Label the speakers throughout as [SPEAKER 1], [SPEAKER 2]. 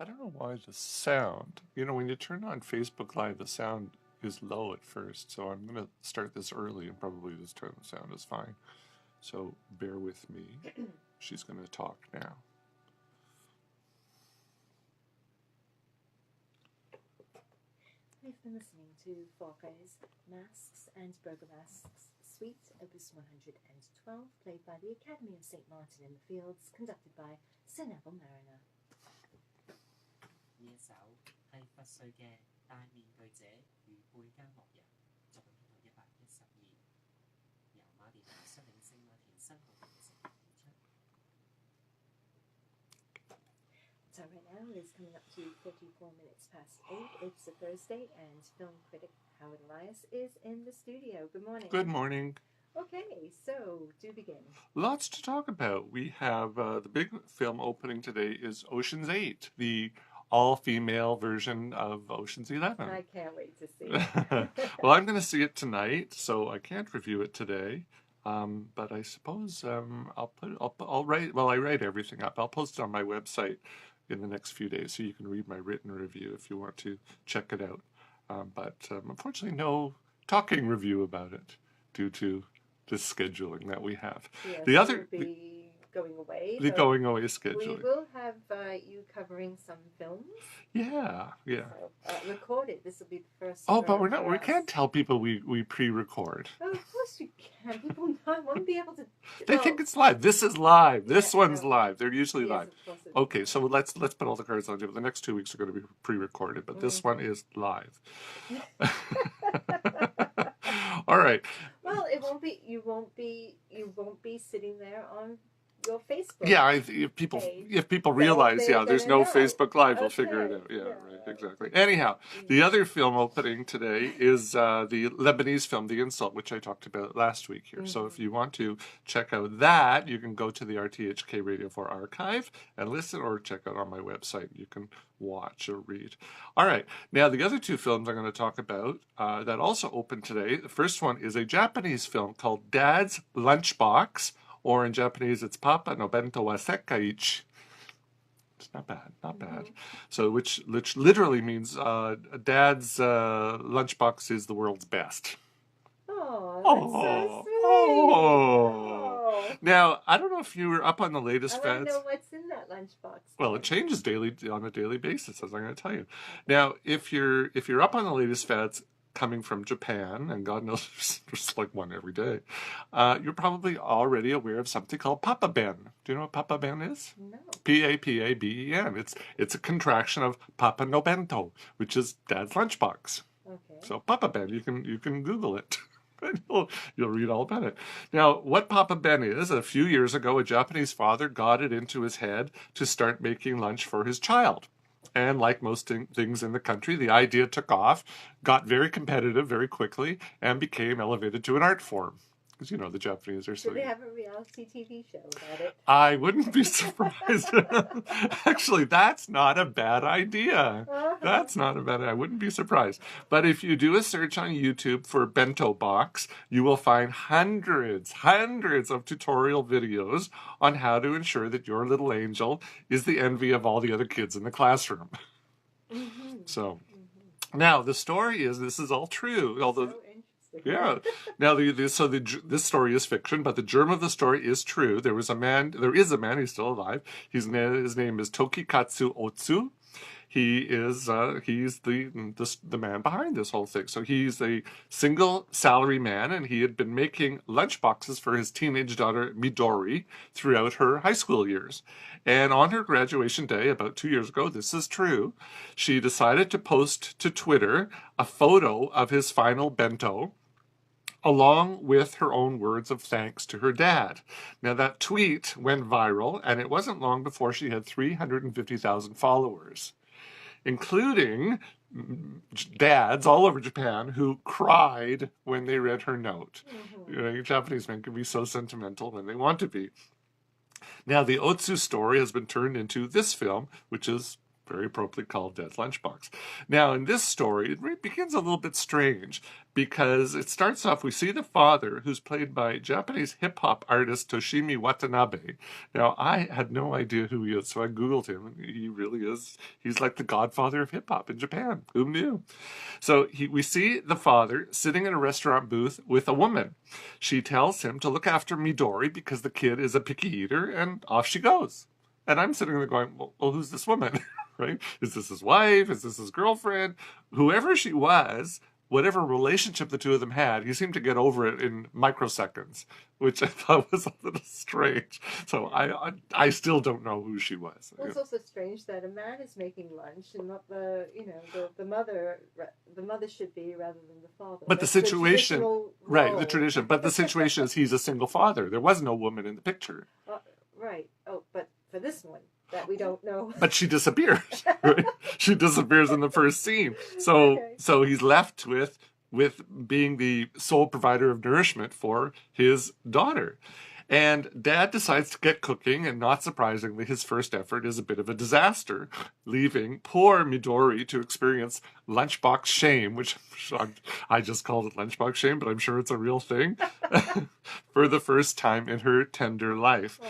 [SPEAKER 1] I don't know why the sound, when you turn on Facebook Live, the sound is low at first. So I'm going to start this early and probably just turn the sound is fine. So bear with me. She's going to talk now.
[SPEAKER 2] We've been listening to Falco's Masks and Burgomask's Suite, Opus 112, played by the Academy of St. Martin in the Fields, conducted by Sir Neville Mariner.
[SPEAKER 3] 呢一首係佛瑞嘅戴面具者與貝加莫人，作品編號112，由馬田拿率領聖馬田新號完成演出。
[SPEAKER 2] So right now it is coming up to 44 minutes past 8. It's a Thursday, and film critic Howard Elias is in the studio. Good morning.
[SPEAKER 1] Good morning.
[SPEAKER 2] Okay, so do begin.
[SPEAKER 1] Lots to talk about. We have the big film opening today is Ocean's 8, the all-female version of Ocean's 11.
[SPEAKER 2] I can't wait to see it.
[SPEAKER 1] Well, I'm going to see it tonight, so I can't review it today. But I suppose I'll write. Well, I write everything up. I'll post it on my website in the next few days, so you can read my written review if you want to check it out. But unfortunately, no talking review about it due to this scheduling that we have.
[SPEAKER 2] Yes,
[SPEAKER 1] the other.
[SPEAKER 2] Will be going away.
[SPEAKER 1] The going away scheduling.
[SPEAKER 2] We will have you covering some films.
[SPEAKER 1] Yeah.
[SPEAKER 2] So, recorded. This will be the first.
[SPEAKER 1] Oh, but we can't tell people we pre-record.
[SPEAKER 2] Oh, of course you can. People won't be able to.
[SPEAKER 1] They think it's live. This is live. This one's live. They're usually live. Okay, so let's put all the cards on the table. The next 2 weeks are going to be pre-recorded, but this one is live. All right.
[SPEAKER 2] Well, it won't be. You won't be sitting there on your Facebook.
[SPEAKER 1] Yeah, if people realize, there's no Facebook Live, they'll figure it out. Yeah, right, exactly. Anyhow, the other film opening today is the Lebanese film, The Insult, which I talked about last week here. So if you want to check out that, you can go to the RTHK Radio 4 archive and listen, or check out on my website. You can watch or read. All right. Now, the other two films I'm going to talk about that also opened today. The first one is a Japanese film called Dad's Lunchbox, or in Japanese, it's Papa no Bento wa Sekkaiichi. It's not bad. So, which literally means Dad's lunchbox is the world's best.
[SPEAKER 2] Oh, that's so sweet.
[SPEAKER 1] Oh. Now, I don't know if you were up on the latest fads.
[SPEAKER 2] I want to know what's in that lunchbox.
[SPEAKER 1] Well, it changes on a daily basis, as I'm going to tell you. Now, if you're up on the latest fads coming from Japan, and God knows there's like one every day, you're probably already aware of something called Papa Ben. Do you know what Papa Ben is?
[SPEAKER 2] No.
[SPEAKER 1] Papaben. It's a contraction of Papa no Bento, which is Dad's lunchbox.
[SPEAKER 2] Okay.
[SPEAKER 1] So Papa Ben, you can Google it. You'll read all about it. Now, what Papa Ben is, a few years ago, a Japanese father got it into his head to start making lunch for his child. And like most things in the country, the idea took off, got very competitive very quickly, and became elevated to an art form. Because, the Japanese are so...
[SPEAKER 2] Do they have a reality TV show about it?
[SPEAKER 1] I wouldn't be surprised. Actually, that's not a bad idea. That's not a bad idea. I wouldn't be surprised. But if you do a search on YouTube for bento box, you will find hundreds of tutorial videos on how to ensure that your little angel is the envy of all the other kids in the classroom. So, now the story is, this is all true, although... Yeah. Now, this story is fiction, but the germ of the story is true. There is a man, he's still alive. His name is Tokikatsu Otsu. He's the man behind this whole thing. So he's a single salary man, and he had been making lunchboxes for his teenage daughter Midori throughout her high school years. And on her graduation day, about 2 years ago, this is true, she decided to post to Twitter a photo of his final bento, along with her own words of thanks to her dad. Now, that tweet went viral, and it wasn't long before she had 350,000 followers, including dads all over Japan who cried when they read her note. Japanese men can be so sentimental when they want to be. Now, the Otsu story has been turned into this film, which is very appropriately called Dad's Lunchbox. Now, in this story, it begins a little bit strange because it starts off, we see the father, who's played by Japanese hip-hop artist Toshimi Watanabe. Now, I had no idea who he is, so I Googled him, and he really is, he's like the godfather of hip-hop in Japan. Who knew? So we see the father sitting in a restaurant booth with a woman. She tells him to look after Midori because the kid is a picky eater, and off she goes. And I'm sitting there going, well, who's this woman? Right? Is this his wife? Is this his girlfriend? Whoever she was, whatever relationship the two of them had, he seemed to get over it in microseconds, which I thought was a little strange. So I still don't know who she was.
[SPEAKER 2] Well, it's also strange that a man is making lunch and not the the mother. The mother should be rather than the father.
[SPEAKER 1] But
[SPEAKER 2] That's
[SPEAKER 1] the situation, right? The
[SPEAKER 2] role.
[SPEAKER 1] tradition. But the situation is he's a single father. There was no woman in the picture.
[SPEAKER 2] Right. Oh, but for this one that we don't know.
[SPEAKER 1] But she disappears. Right? She disappears in the first scene. So
[SPEAKER 2] Okay.
[SPEAKER 1] so he's left with being the sole provider of nourishment for his daughter. And Dad decides to get cooking, and not surprisingly, his first effort is a bit of a disaster, leaving poor Midori to experience lunchbox shame, which I just called it lunchbox shame, but I'm sure it's a real thing, for the first time in her tender life.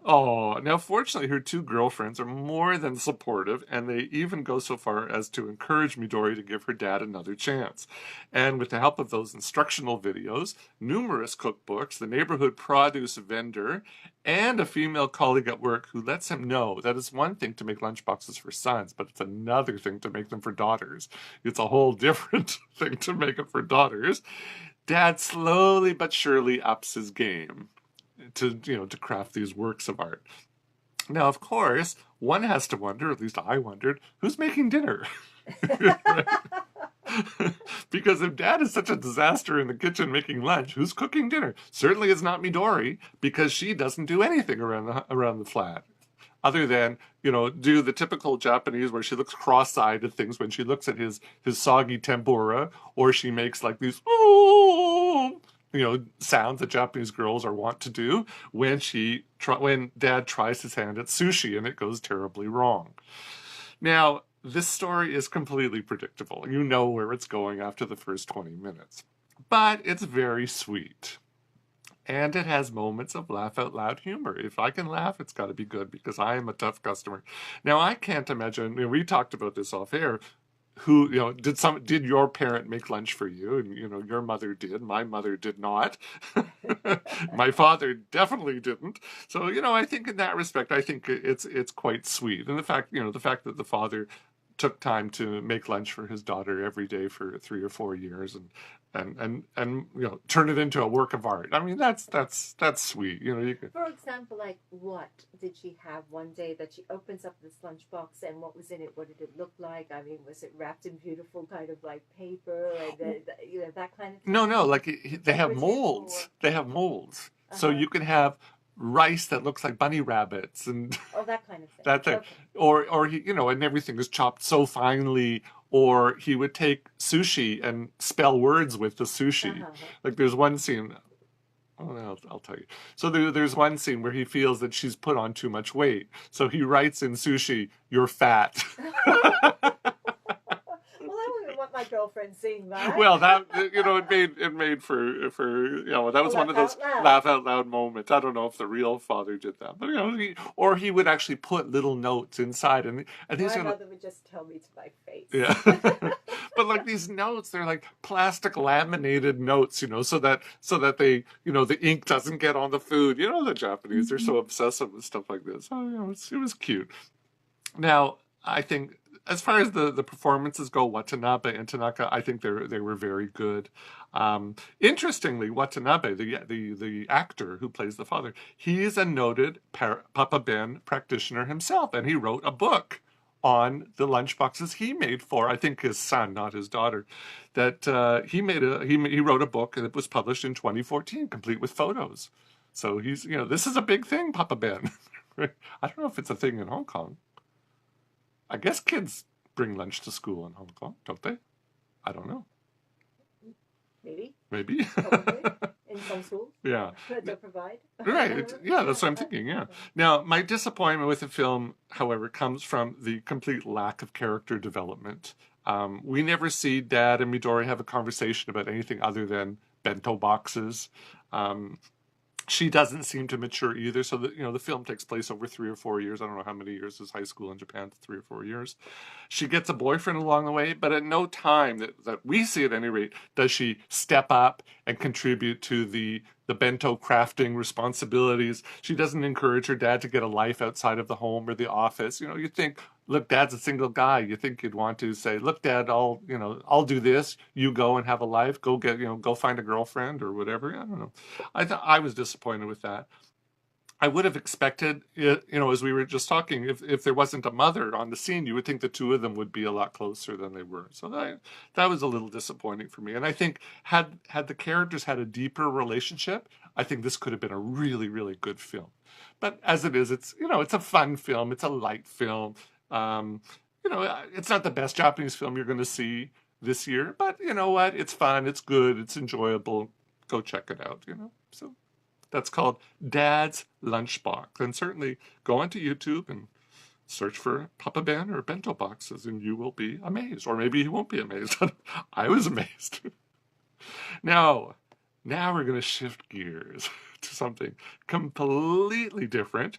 [SPEAKER 1] Oh, now fortunately, her two girlfriends are more than supportive, and they even go so far as to encourage Midori to give her dad another chance. And with the help of those instructional videos, numerous cookbooks, the neighborhood produce vendor, and a female colleague at work who lets him know that it's one thing to make lunchboxes for sons, but it's another thing to make them for daughters. It's a whole different thing to make it for daughters. Dad slowly but surely ups his game to craft these works of art. Now, of course, one has to wonder, at least I wondered, who's making dinner? Because if Dad is such a disaster in the kitchen making lunch, who's cooking dinner? Certainly it's not Midori, because she doesn't do anything around the flat. Other than, do the typical Japanese where she looks cross-eyed at things when she looks at his soggy tempura, or she makes like these sounds that Japanese girls are wont to do when Dad tries his hand at sushi and it goes terribly wrong. Now, this story is completely predictable. You know where it's going after the first 20 minutes. But it's very sweet. And it has moments of laugh out loud humor. If I can laugh, it's got to be good because I am a tough customer. Now, I can't imagine, we talked about this off air, who, did your parent make lunch for you? And, your mother did. My mother did not. My father definitely didn't. So, I think in that respect, I think it's quite sweet. And the fact that the father took time to make lunch for his daughter every day for 3 or 4 years and turn it into a work of art. I mean, that's sweet.
[SPEAKER 2] For example, like what did she have one day that she opens up this lunchbox and what was in it? What did it look like? I mean, was it wrapped in beautiful kind of like paper and that kind of thing?
[SPEAKER 1] No, like they have molds. They have molds. So you can have rice that looks like bunny rabbits and
[SPEAKER 2] that kind of thing.
[SPEAKER 1] that thing.
[SPEAKER 2] Okay.
[SPEAKER 1] Or he, and everything is chopped so finely. Or he would take sushi and spell words with the sushi. Like there's one scene. Oh, no, I'll tell you. So there's one scene where he feels that she's put on too much weight. So he writes in sushi, "You're fat."
[SPEAKER 2] My girlfriend seeing that.
[SPEAKER 1] Well, that it made for that was one of those laugh out loud moments. I don't know if the real father did that, but he would actually put little notes inside, and these
[SPEAKER 2] my mother would just tell me to my face.
[SPEAKER 1] Yeah, but like these notes, they're like plastic laminated notes, so that they the ink doesn't get on the food. The Japanese, they're so obsessive with stuff like this. So it was cute. Now I think, as far as the performances go, Watanabe and Tanaka, I think they were very good. Interestingly, Watanabe, the actor who plays the father, he's a noted Papa Ben practitioner himself, and he wrote a book on the lunchboxes he made for, I think, his son, not his daughter. That he wrote a book, and it was published in 2014, complete with photos. So he's this is a big thing, Papa Ben. I don't know if it's a thing in Hong Kong. I guess kids bring lunch to school in Hong Kong, don't they? I don't know.
[SPEAKER 2] Maybe.
[SPEAKER 1] Maybe.
[SPEAKER 2] Probably. in some schools
[SPEAKER 1] Yeah.
[SPEAKER 2] to provide.
[SPEAKER 1] Right. Yeah, that's what I'm thinking. Yeah. Now, my disappointment with the film, however, comes from the complete lack of character development. We never see Dad and Midori have a conversation about anything other than bento boxes. Um, she doesn't seem to mature either. So the film takes place over 3 or 4 years. I don't know how many years is high school in Japan. 3 or 4 years. She gets a boyfriend along the way, but at no time that we see at any rate does she step up and contribute to the bento crafting responsibilities. She doesn't encourage her dad to get a life outside of the home or the office. You think, look, Dad's a single guy. You think you'd want to say, look, Dad, I'll do this. You go and have a life. Go go find a girlfriend or whatever. I don't know. I was disappointed with that. I would have expected, as we were just talking, if there wasn't a mother on the scene, you would think the two of them would be a lot closer than they were. So that was a little disappointing for me. And I think had the characters had a deeper relationship, I think this could have been a really, really good film. But as it is, it's a fun film. It's a light film. It's not the best Japanese film you're going to see this year, but you know what? It's fun. It's good. It's enjoyable. Go check it out. So. That's called Dad's Lunchbox. And certainly go onto YouTube and search for Papa Ben or bento boxes and you will be amazed. Or maybe you won't be amazed. I was amazed. Now we're going to shift gears to something completely different.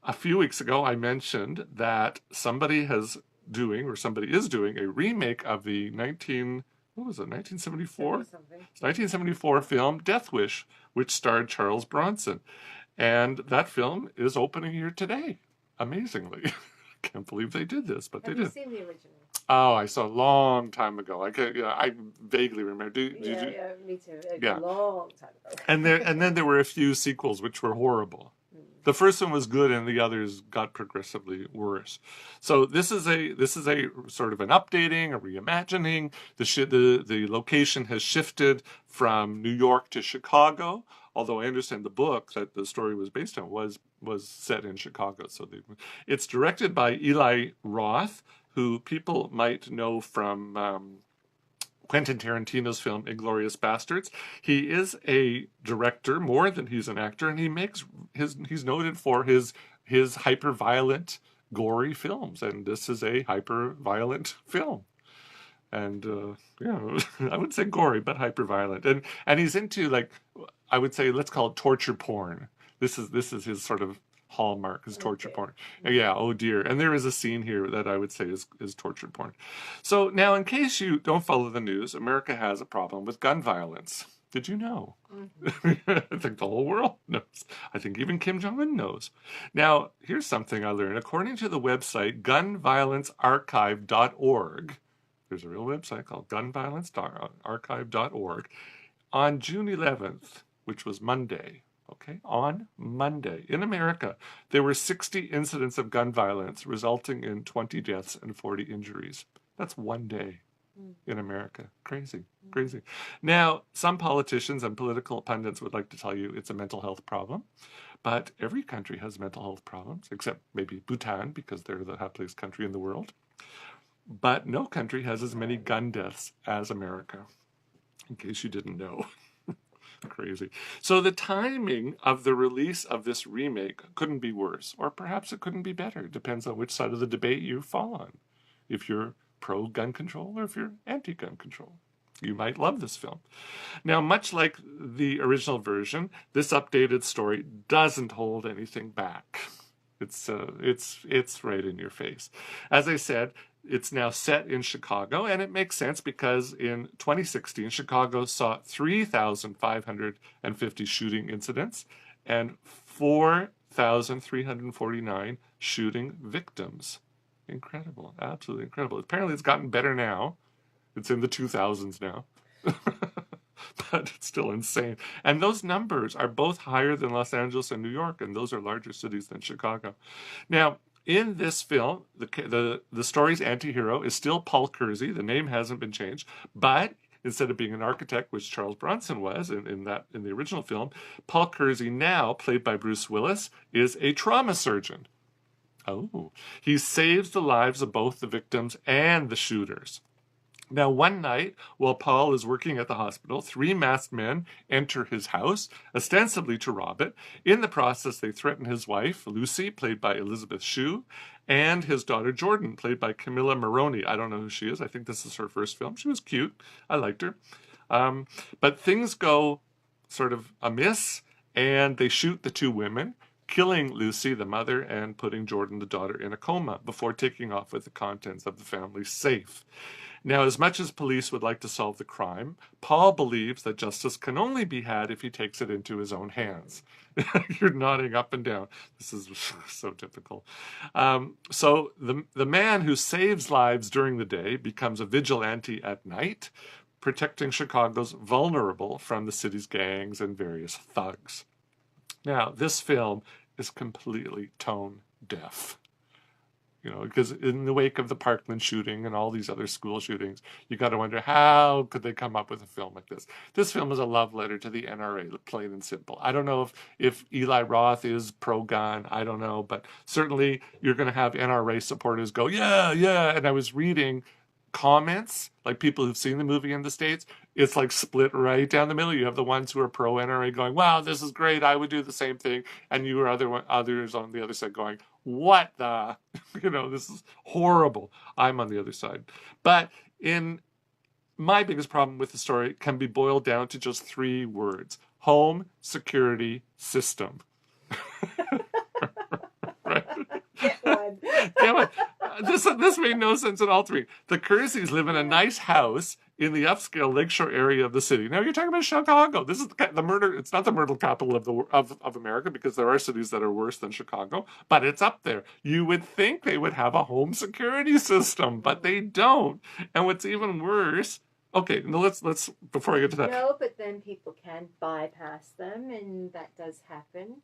[SPEAKER 1] A few weeks ago, I mentioned that somebody is doing a remake of the 1974? 1974 film Death Wish, which starred Charles Bronson. And that film is opening here today, amazingly. Can't believe they did this, but they did.
[SPEAKER 2] Have you seen the original?
[SPEAKER 1] Oh, I saw a long time ago. I vaguely remember. Did you?
[SPEAKER 2] Yeah, me too.
[SPEAKER 1] Yeah.
[SPEAKER 2] A long time ago.
[SPEAKER 1] And then there were a few sequels which were horrible. The first one was good, and the others got progressively worse. So this is a sort of an updating, a reimagining. The location has shifted from New York to Chicago. Although I understand the book that the story was based on was set in Chicago. So it's directed by Eli Roth, who people might know from Quentin Tarantino's film *Inglourious Basterds*. He is a director more than he's an actor, and he's noted for his hyper-violent, gory films, and this is a hyper-violent film. And I would say gory, but hyper-violent, and he's into I would say let's call it torture porn. This is his sort of hallmark, is torture porn. Yeah, oh dear. And there is a scene here that I would say is torture porn. So now, in case you don't follow the news, America has a problem with gun violence. Did you know? Mm-hmm. I think the whole world knows. I think even Kim Jong-un knows. Now, here's something I learned. According to the website gunviolencearchive.org, there's a real website called gunviolencearchive.org, on June 11th, which was Monday, on Monday, in America, there were 60 incidents of gun violence, resulting in 20 deaths and 40 injuries. That's one day in America. Crazy. Now, some politicians and political pundits would like to tell you it's a mental health problem, but every country has mental health problems, except maybe Bhutan, because they're the happiest country in the world. But no country has as many gun deaths as America, in case you didn't know. Crazy. So the timing of the release of this remake couldn't be worse, or perhaps it couldn't be better. It depends on which side of the debate you fall on. If you're pro-gun control or if you're anti-gun control. You might love this film. Now, much like the original version, this updated story doesn't hold anything back. It's right in your face. As I said, it's now set in Chicago, and it makes sense because in 2016, Chicago saw 3,550 shooting incidents and 4,349 shooting victims. Incredible. Absolutely incredible. Apparently, it's gotten better now. It's in the 2000s now. But it's still insane. And those numbers are both higher than Los Angeles and New York, and those are larger cities than Chicago. Now, in this film, the story's anti-hero is still Paul Kersey. The name hasn't been changed, but instead of being an architect, which Charles Bronson was in the original film, Paul Kersey, now played by Bruce Willis, is a trauma surgeon. Oh, he saves the lives of both the victims and the shooters. Now, one night, while Paul is working at the hospital, 3 masked men enter his house, ostensibly to rob it. In the process, they threaten his wife, Lucy, played by Elizabeth Shue, and his daughter, Jordan, played by Camilla Maroney. I don't know who she is. I think this is her first film. She was cute. I liked her. But things go sort of amiss, and they shoot the 2 women, killing Lucy, the mother, and putting Jordan, the daughter, in a coma before taking off with the contents of the family's safe. Now, as much as police would like to solve the crime, Paul believes that justice can only be had if he takes it into his own hands. You're nodding up and down. This is so typical. So the man who saves lives during the day becomes a vigilante at night, protecting Chicago's vulnerable from the city's gangs and various thugs. Now, this film is completely tone deaf. Because in the wake of the Parkland shooting and all these other school shootings, you got to wonder, how could they come up with a film like this? This film is a love letter to the NRA, plain and simple. I don't know if Eli Roth is pro-gun. I don't know. But certainly you're going to have NRA supporters go, yeah, yeah. And I was reading comments, like people who've seen the movie in the States. It's like split right down the middle. You have the ones who are pro-NRA going, wow, this is great. I would do the same thing. And you are others on the other side going, what the, this is horrible. I'm on the other side. But my biggest problem with the story can be boiled down to just 3 words: home security system. Right? Damn it. This made no sense at all to me. The Kerseys live in a nice house in the upscale lakeshore area of the city. Now you're talking about Chicago. This is the murder. It's not the murder capital of America, because there are cities that are worse than Chicago, but it's up there. You would think they would have a home security system, but they don't. And what's even worse. Okay, now let's before I get to that.
[SPEAKER 2] No, but then people can bypass them, and that does happen.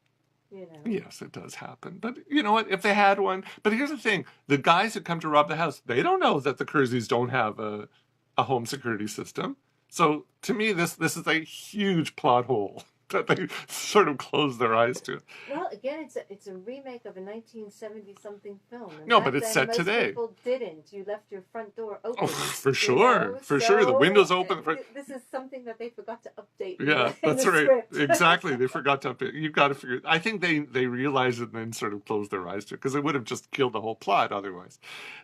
[SPEAKER 1] Yes, it does happen. But you know what? If they had one. But here's the thing. The guys who come to rob the house, they don't know that the Kerseys don't have a home security system. So to me, this is a huge plot hole that they sort of close their eyes to.
[SPEAKER 2] Well, again, it's a remake of a 1970-something film. And
[SPEAKER 1] no, but it's set
[SPEAKER 2] most
[SPEAKER 1] today.
[SPEAKER 2] People didn't. You left your front door open.
[SPEAKER 1] Oh, for sure. For sure. The window's open.
[SPEAKER 2] This is something that they forgot to update.
[SPEAKER 1] Yeah, that's right.
[SPEAKER 2] Script.
[SPEAKER 1] Exactly. They forgot to update. You've got to figure. I think they realized it and then sort of closed their eyes to it, because it would have just killed the whole plot otherwise.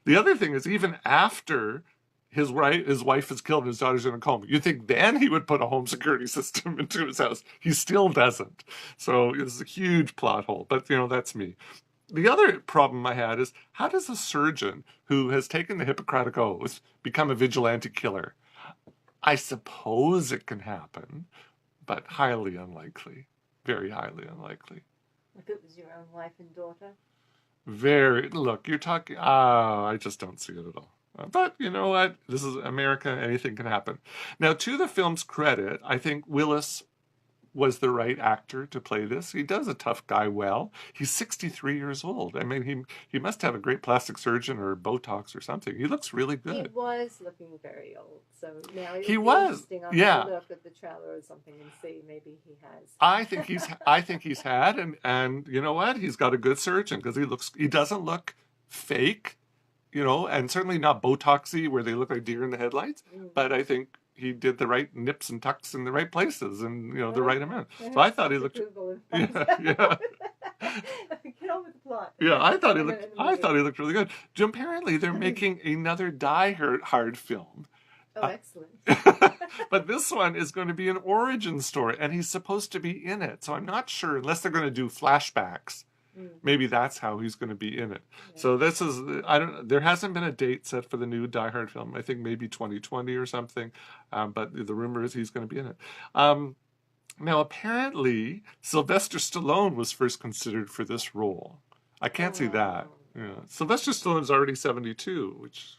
[SPEAKER 1] The other thing is, even after his wife is killed and his daughter's in a coma, you think then he would put a home security system into his house. He still doesn't. So it's a huge plot hole. But, that's me. The other problem I had is, how does a surgeon who has taken the Hippocratic Oath become a vigilante killer? I suppose it can happen, but highly unlikely. Very highly unlikely.
[SPEAKER 2] If it was your own wife and daughter?
[SPEAKER 1] Look, you're talking, I just don't see it at all. But you know what? This is America. Anything can happen. Now, to the film's credit, I think Willis was the right actor to play this. He does a tough guy well. He's 63 years old. I mean, he must have a great plastic surgeon or Botox or something. He looks really good.
[SPEAKER 2] He was looking very old. So now
[SPEAKER 1] he was.
[SPEAKER 2] Interesting. I'll
[SPEAKER 1] yeah.
[SPEAKER 2] look at the trailer or something and see. Maybe he has.
[SPEAKER 1] I think he's had, and you know what? He's got a good surgeon, because he doesn't look fake. And certainly not Botoxy where they look like deer in the headlights. But I think he did the right nips and tucks in the right places, and the right amount. So I thought he looked. Yeah.
[SPEAKER 2] Get on with the plot.
[SPEAKER 1] Yeah, I thought he looked really good. Apparently, they're making another Die Hard film.
[SPEAKER 2] Oh, excellent.
[SPEAKER 1] But this one is going to be an origin story, and he's supposed to be in it. So I'm not sure, unless they're going to do flashbacks. Maybe that's how he's going to be in it. Yeah. So this is, there hasn't been a date set for the new Die Hard film. I think maybe 2020 or something. But the rumor is he's going to be in it. Now, apparently, Sylvester Stallone was first considered for this role. I can't see that. Yeah. Sylvester Stallone's already 72, which...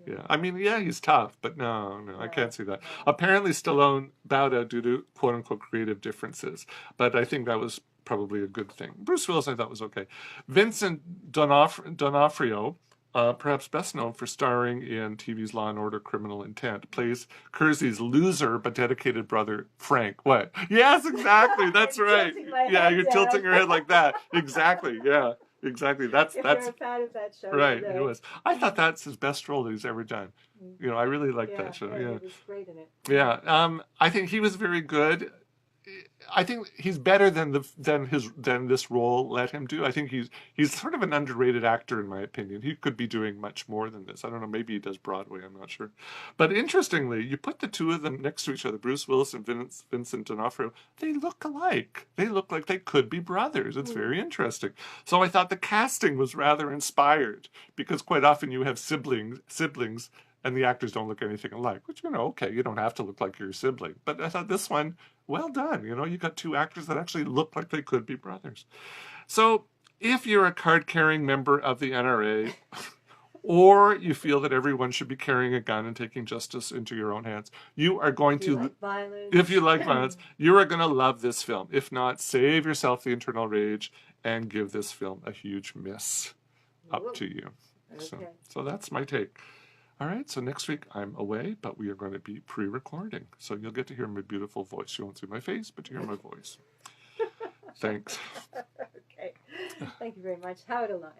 [SPEAKER 1] Yeah, I mean, he's tough, but no, I can't see that. Apparently, Stallone bowed out due to quote-unquote creative differences, but I think that was probably a good thing. Bruce Willis, I thought, was okay. Vincent D'Onofrio, perhaps best known for starring in TV's Law & Order Criminal Intent, plays Kersey's loser but dedicated brother, Frank. What? Yes, exactly, that's right. Yeah, you're tilting your head like that. Exactly, yeah. Exactly.
[SPEAKER 2] If
[SPEAKER 1] That's
[SPEAKER 2] you're a fan of that show,
[SPEAKER 1] right.
[SPEAKER 2] you
[SPEAKER 1] It
[SPEAKER 2] know.
[SPEAKER 1] was. I thought that's his best role that he's ever done.
[SPEAKER 2] Mm.
[SPEAKER 1] You know, I really liked
[SPEAKER 2] Yeah,
[SPEAKER 1] that show.
[SPEAKER 2] yeah,
[SPEAKER 1] Yeah.
[SPEAKER 2] he was great in it.
[SPEAKER 1] Yeah. I think he was very good. I think he's better than this role let him do. I think he's sort of an underrated actor in my opinion. He could be doing much more than this. I don't know. Maybe he does Broadway. I'm not sure. But interestingly, you put the two of them next to each other, Bruce Willis and Vincent D'Onofrio. They look alike. They look like they could be brothers. It's very interesting. So I thought the casting was rather inspired because quite often you have siblings. And the actors don't look anything alike, which, okay, you don't have to look like your sibling. But I thought this one, well done. You got two actors that actually look like they could be brothers. So if you're a card-carrying member of the NRA, or you feel that everyone should be carrying a gun and taking justice into your own hands, you are going
[SPEAKER 2] If you
[SPEAKER 1] to...
[SPEAKER 2] like violence.
[SPEAKER 1] If you like violence, you are going to love this film. If not, save yourself the internal rage and give this film a huge miss. Up to you.
[SPEAKER 2] Okay.
[SPEAKER 1] So that's my take. All right, so next week I'm away, but we are going to be pre-recording. So you'll get to hear my beautiful voice. You won't see my face, but you hear my voice. Thanks.
[SPEAKER 2] Okay. Thank you very much. Howard Elias.